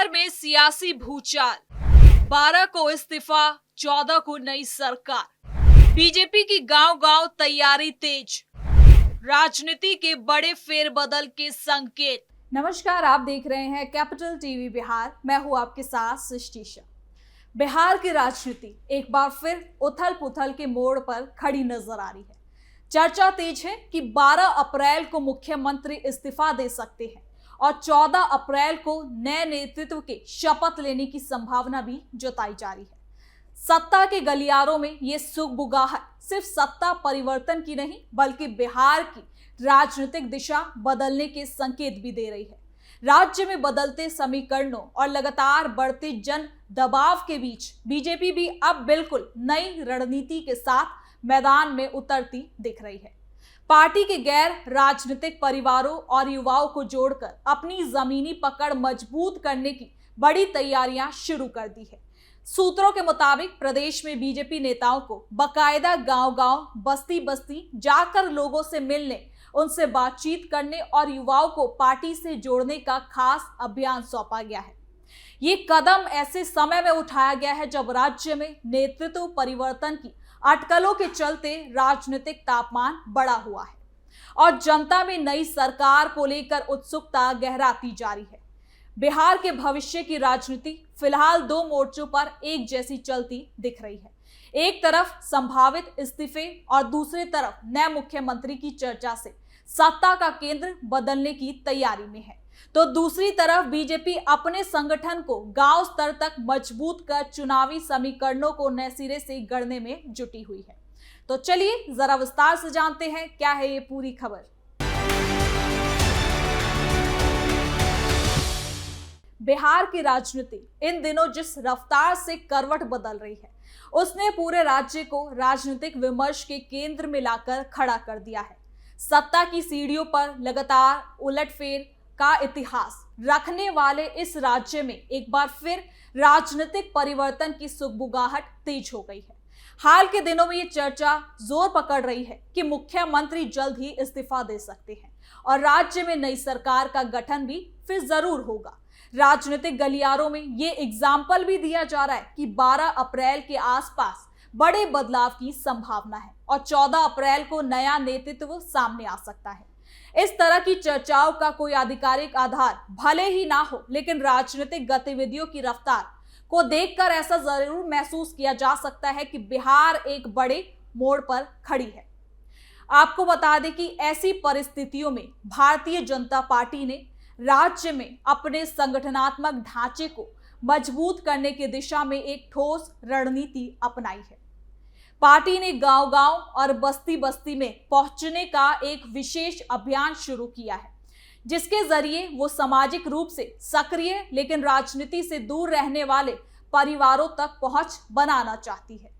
बिहार में सियासी भूचाल, 12 को इस्तीफा, 14 को नई सरकार। बीजेपी की गांव-गांव तैयारी तेज, राजनीति के बड़े फेरबदल के संकेत। नमस्कार, आप देख रहे हैं कैपिटल टीवी बिहार। मैं हूं आपके साथ सृष्टि शाह। बिहार की राजनीति एक बार फिर उथल पुथल के मोड़ पर खड़ी नजर आ रही है। चर्चा तेज है कि 12 अप्रैल को मुख्यमंत्री इस्तीफा दे सकते हैं और 14 अप्रैल को नए नेतृत्व के शपथ लेने की संभावना भी जताई जा रही है। सत्ता के गलियारों में ये सुगबुगाहट सिर्फ सत्ता परिवर्तन की नहीं, बल्कि बिहार की राजनीतिक दिशा बदलने के संकेत भी दे रही है। राज्य में बदलते समीकरणों और लगातार बढ़ते जन दबाव के बीच बीजेपी भी अब बिल्कुल नई रणनीति के साथ मैदान में उतरती दिख रही है। पार्टी के गैर राजनीतिक परिवारों और युवाओं को जोड़कर अपनी जमीनी पकड़ मजबूत करने की बड़ी तैयारियां शुरू कर दी है। सूत्रों के मुताबिक प्रदेश में बीजेपी नेताओं को बकायदा गांव-गांव, बस्ती-बस्ती जाकर लोगों से मिलने, उनसे बातचीत करने और युवाओं को पार्टी से जोड़ने का खास अभियान सौंपा गया है। ये कदम ऐसे समय में उठाया गया है जब राज्य में नेतृत्व परिवर्तन की अटकलों के चलते राजनीतिक तापमान बढ़ा हुआ है और जनता में नई सरकार को लेकर उत्सुकता गहराती जा रही है। बिहार के भविष्य की राजनीति फिलहाल दो मोर्चों पर एक जैसी चलती दिख रही है। एक तरफ संभावित इस्तीफे और दूसरी तरफ नए मुख्यमंत्री की चर्चा से सत्ता का केंद्र बदलने की तैयारी में है, तो दूसरी तरफ बीजेपी अपने संगठन को गांव स्तर तक मजबूत कर चुनावी समीकरणों को नए सिरे से गढ़ने में जुटी हुई है। तो चलिए जरा विस्तार से जानते हैं क्या है ये पूरी खबर। बिहार की राजनीति इन दिनों जिस रफ्तार से करवट बदल रही है, उसने पूरे राज्य को राजनीतिक विमर्श के केंद्र में लाकर खड़ा कर दिया है। सत्ता की सीढ़ियों पर लगातार उलटफेर का इतिहास रखने वाले इस राज्य में एक बार फिर राजनीतिक परिवर्तन की सुगबुगाहट तेज हो गई है। हाल के दिनों में ये चर्चा जोर पकड़ रही है कि मुख्यमंत्री जल्द ही इस्तीफा दे सकते हैं और राज्य में नई सरकार का गठन भी फिर जरूर होगा। राजनीतिक गलियारों में ये एग्जाम्पल भी दिया जा रहा है कि 12 अप्रैल के आसपास बड़े बदलाव की संभावना है और 14 अप्रैल को नया नेतृत्व सामने आ सकता है। इस तरह की चर्चाओं का कोई आधिकारिक आधार भले ही ना हो, लेकिन राजनीतिक गतिविधियों की रफ्तार को देखकर ऐसा जरूर महसूस किया जा सकता है कि बिहार एक बड़े मोड़ पर खड़ी है। आपको बता दें कि ऐसी परिस्थितियों में भारतीय जनता पार्टी ने राज्य में अपने संगठनात्मक ढांचे को मजबूत करने की दिशा में एक ठोस रणनीति अपनाई है। पार्टी ने गांव-गांव और बस्ती-बस्ती में पहुंचने का एक विशेष अभियान शुरू किया है, जिसके जरिए वो सामाजिक रूप से सक्रिय लेकिन राजनीति से दूर रहने वाले परिवारों तक पहुंच बनाना चाहती है।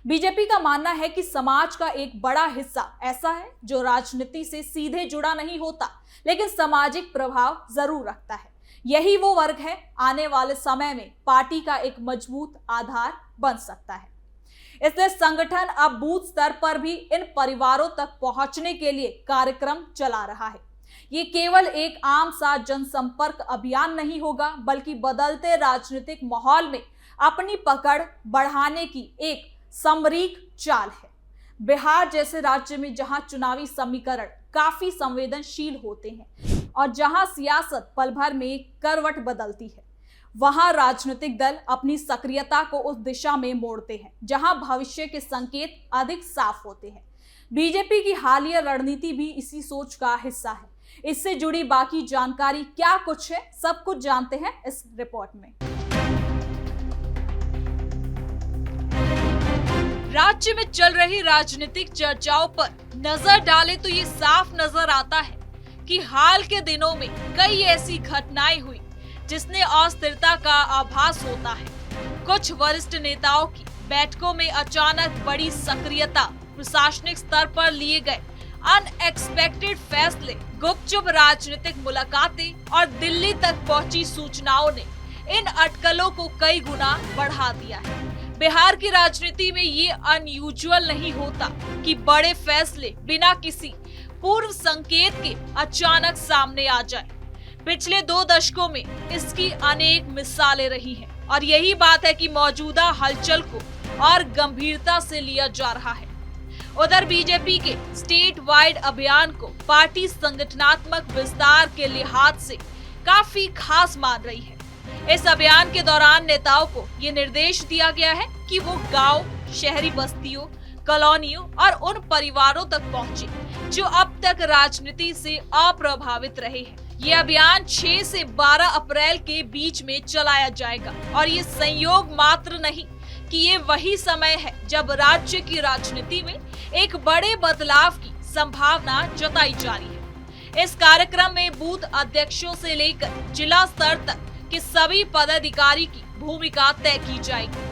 बीजेपी का मानना है कि समाज का एक बड़ा हिस्सा ऐसा है जो राजनीति से सीधे जुड़ा नहीं होता, लेकिन सामाजिक प्रभाव जरूर रखता है। यही वो वर्ग है आने वाले समय में पार्टी का एक मजबूत आधार बन सकता है। इसलिए संगठन अब बूथ स्तर पर भी इन परिवारों तक पहुंचने के लिए कार्यक्रम चला रहा है। ये केवल एक आम सा जनसंपर्क अभियान नहीं होगा, बल्कि बदलते राजनीतिक माहौल में अपनी पकड़ बढ़ाने की एक सामरिक चाल है। बिहार जैसे राज्य में जहां चुनावी समीकरण काफी संवेदनशील होते हैं और जहां सियासत पल भर में करवट बदलती है, वहां राजनीतिक दल अपनी सक्रियता को उस दिशा में मोड़ते हैं जहां भविष्य के संकेत अधिक साफ होते हैं। बीजेपी की हालिया रणनीति भी इसी सोच का हिस्सा है। इससे जुड़ी बाकी जानकारी क्या कुछ है, सब कुछ जानते हैं इस रिपोर्ट में। राज्य में चल रही राजनीतिक चर्चाओं पर नजर डालें तो ये साफ नजर आता है कि हाल के दिनों में कई ऐसी घटनाएं हुई जिसने अस्थिरता का आभास होता है। कुछ वरिष्ठ नेताओं की बैठकों में अचानक बड़ी सक्रियता, प्रशासनिक स्तर पर लिए गए अनएक्सपेक्टेड फैसले, गुपचुप राजनीतिक मुलाकातें और दिल्ली तक पहुंची सूचनाओं ने इन अटकलों को कई गुना बढ़ा दिया है। बिहार की राजनीति में ये अनयूजुअल नहीं होता कि बड़े फैसले बिना किसी पूर्व संकेत के अचानक सामने आ जाए। पिछले 2 दशकों में इसकी अनेक मिसालें रही हैं और यही बात है कि मौजूदा हलचल को और गंभीरता से लिया जा रहा है। उधर बीजेपी के स्टेट वाइड अभियान को पार्टी संगठनात्मक विस्तार के लिहाज से काफी खास मान रही है। इस अभियान के दौरान नेताओं को ये निर्देश दिया गया है कि वो गांव, शहरी बस्तियों, कॉलोनियों और उन परिवारों तक पहुंचे जो अब तक राजनीति से अप्रभावित रहे हैं। ये अभियान 6 से 12 अप्रैल के बीच में चलाया जाएगा और ये संयोग मात्र नहीं कि ये वही समय है जब राज्य की राजनीति में एक बड़े बदलाव की संभावना जताई जा रही है। इस कार्यक्रम में बूथ अध्यक्षों से लेकर जिला स्तर तक के सभी पदाधिकारी की भूमिका तय की जाएगी।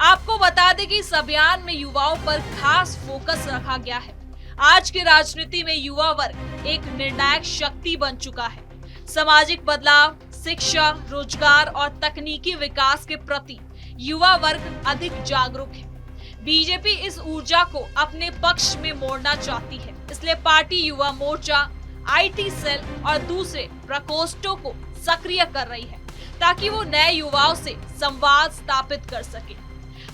आपको बता दें कि इस अभियान में युवाओं पर खास फोकस रखा गया है। आज की राजनीति में युवा वर्ग एक निर्णायक शक्ति बन चुका है। सामाजिक बदलाव, शिक्षा, रोजगार और तकनीकी विकास के प्रति युवा वर्ग अधिक जागरूक है। बीजेपी इस ऊर्जा को अपने पक्ष में मोड़ना चाहती है, इसलिए party Yuva Morcha, IT cell और दूसरे प्रकोष्ठों को सक्रिय कर रही है ताकि वो नए युवाओं से संवाद स्थापित कर सके।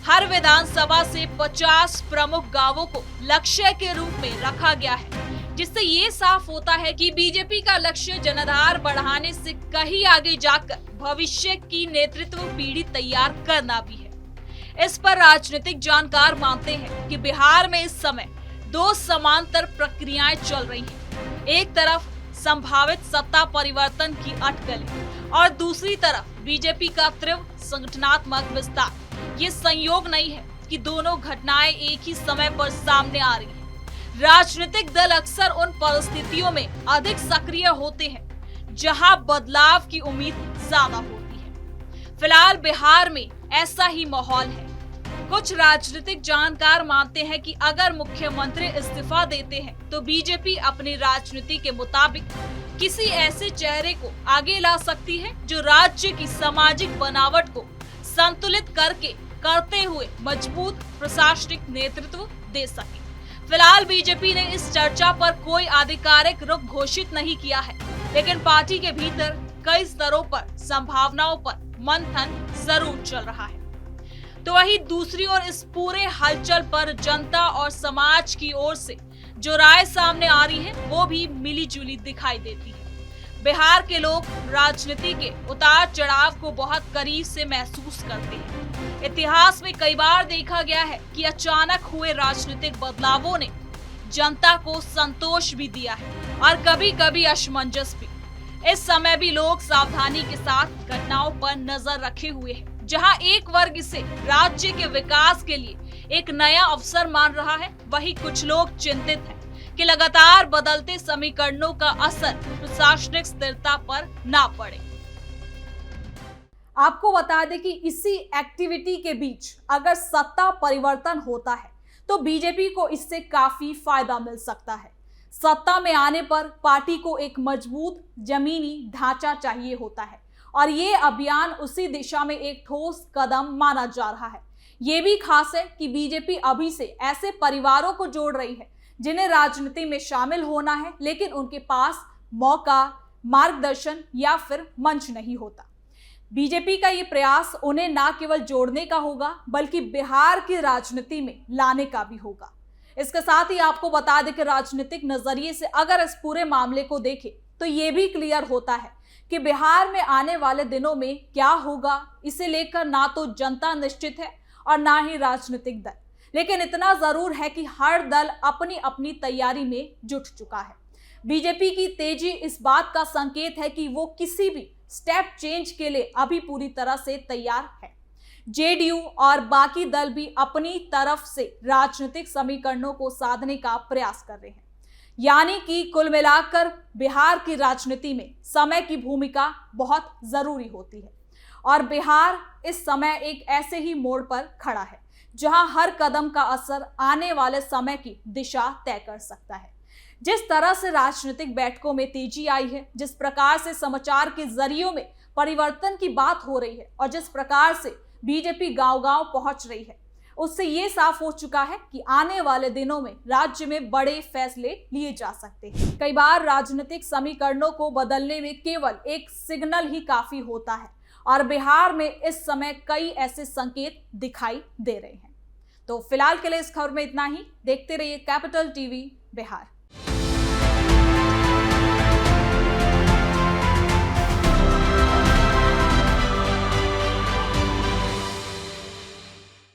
हर विधानसभा से 50 प्रमुख गांवों को लक्ष्य के रूप में रखा गया है, जिससे ये साफ होता है कि बीजेपी का लक्ष्य जनाधार बढ़ाने से कहीं आगे जाकर भविष्य की नेतृत्व पीढ़ी तैयार करना भी है। इस पर राजनीतिक जानकार मानते हैं कि बिहार में इस समय 2 समांतर प्रक्रियाएं चल रही हैं। एक तरफ संभावित सत्ता परिवर्तन की अटकलें और दूसरी तरफ बीजेपी का तीव्र संगठनात्मक विस्तार। ये संयोग नहीं है कि दोनों घटनाएं एक ही समय पर सामने आ रही हैं। राजनीतिक दल अक्सर उन परिस्थितियों में अधिक सक्रिय होते हैं जहां बदलाव की उम्मीद ज्यादा होती है। फिलहाल बिहार में ऐसा ही माहौल है। कुछ राजनीतिक जानकार मानते हैं कि अगर मुख्यमंत्री इस्तीफा देते हैं तो बीजेपी अपनी राजनीति के मुताबिक किसी ऐसे चेहरे को आगे ला सकती है जो राज्य की सामाजिक बनावट को संतुलित करते हुए मजबूत प्रशासनिक नेतृत्व दे सके। फिलहाल बीजेपी ने इस चर्चा पर कोई आधिकारिक रुख घोषित नहीं किया है, लेकिन पार्टी के भीतर कई स्तरों पर संभावनाओं पर मंथन जरूर चल रहा है। तो वहीं दूसरी ओर इस पूरे हलचल पर जनता और समाज की ओर से जो राय सामने आ रही है वो भी मिली जुली दिखाई देती है। बिहार के लोग राजनीति के उतार चढ़ाव को बहुत करीब से महसूस करते हैं। इतिहास में कई बार देखा गया है कि अचानक हुए राजनीतिक बदलावों ने जनता को संतोष भी दिया है और कभी कभी असमंजस भी। इस समय भी लोग सावधानी के साथ घटनाओं पर नजर रखे हुए हैं। जहां एक वर्ग इसे राज्य के विकास के लिए एक नया अवसर मान रहा है, वहीं कुछ लोग चिंतित हैं कि लगातार बदलते समीकरणों का असर प्रशासनिक स्थिरता पर ना पड़े। आपको बता दें कि इसी एक्टिविटी के बीच अगर सत्ता परिवर्तन होता है तो बीजेपी को इससे काफी फायदा मिल सकता है। सत्ता में आने पर पार्टी को एक मजबूत जमीनी ढांचा चाहिए होता है और ये अभियान उसी दिशा में एक ठोस कदम माना जा रहा है। ये भी खास है कि बीजेपी अभी से ऐसे परिवारों को जोड़ रही है जिन्हें राजनीति में शामिल होना है, लेकिन उनके पास मौका, मार्गदर्शन या फिर मंच नहीं होता। बीजेपी का ये प्रयास उन्हें ना केवल जोड़ने का होगा बल्कि बिहार की राजनीति में लाने का भी होगा। इसके साथ ही आपको बता दें कि राजनीतिक नजरिए से अगर इस पूरे मामले को देखें तो ये भी क्लियर होता है कि बिहार में आने वाले दिनों में क्या होगा, इसे लेकर ना तो जनता निश्चित है और ना ही राजनीतिक दल, लेकिन इतना जरूर है कि हर दल अपनी अपनी तैयारी में जुट चुका है। बीजेपी की तेजी इस बात का संकेत है कि वो किसी भी स्टेप चेंज के लिए अभी पूरी तरह से तैयार है। जेडीयू और बाकी दल भी अपनी तरफ से राजनीतिक समीकरणों को साधने का प्रयास कर रहे हैं। यानी कि कुल मिलाकर बिहार की राजनीति में समय की भूमिका बहुत जरूरी होती है और बिहार इस समय एक ऐसे ही मोड़ पर खड़ा है जहां हर कदम का असर आने वाले समय की दिशा तय कर सकता है। जिस तरह से राजनीतिक बैठकों में तेजी आई है, जिस प्रकार से समाचार के जरियों में परिवर्तन की बात हो रही है और जिस प्रकार से बीजेपी गांव-गांव पहुंच रही है, उससे ये साफ हो चुका है कि आने वाले दिनों में राज्य में बड़े फैसले लिए जा सकते हैं। कई बार राजनीतिक समीकरणों को बदलने में केवल एक सिग्नल ही काफी होता है और बिहार में इस समय कई ऐसे संकेत दिखाई दे रहे हैं। तो फिलहाल के लिए इस खबर में इतना ही। देखते रहिए कैपिटल टीवी बिहार।